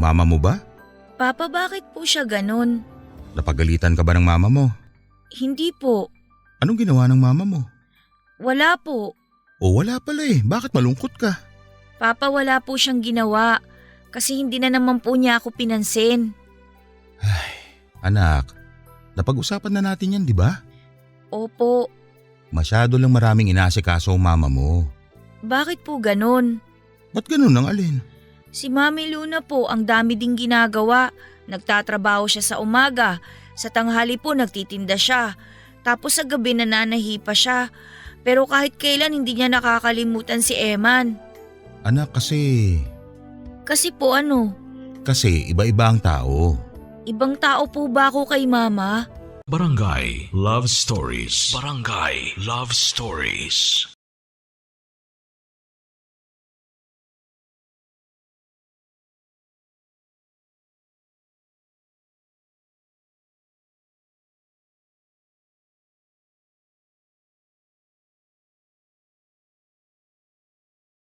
mama mo ba? Papa, bakit po siya ganun? Napagalitan ka ba ng mama mo? Hindi po. Anong ginawa ng mama mo? Wala po. O wala pala eh, bakit malungkot ka? Papa, wala po siyang ginawa. Kasi hindi na naman po niya ako pinansin. Anak, napag-usapan na natin yan di ba? Opo. Masyado lang maraming inaasikaso ang mama mo. Bakit po ganun? Ba't ganun ang alin? Si Mami Luna po ang dami ding ginagawa. Nagtatrabaho siya sa umaga. Sa tanghali po nagtitinda siya. Tapos sa gabi nananahi pa siya. Pero kahit kailan hindi niya nakakalimutan si Eman. Anak kasi Kasi po ano? Kasi iba-iba ang tao. Ibang tao po ba ako kay Mama? Barangay Love Stories. Barangay Love Stories.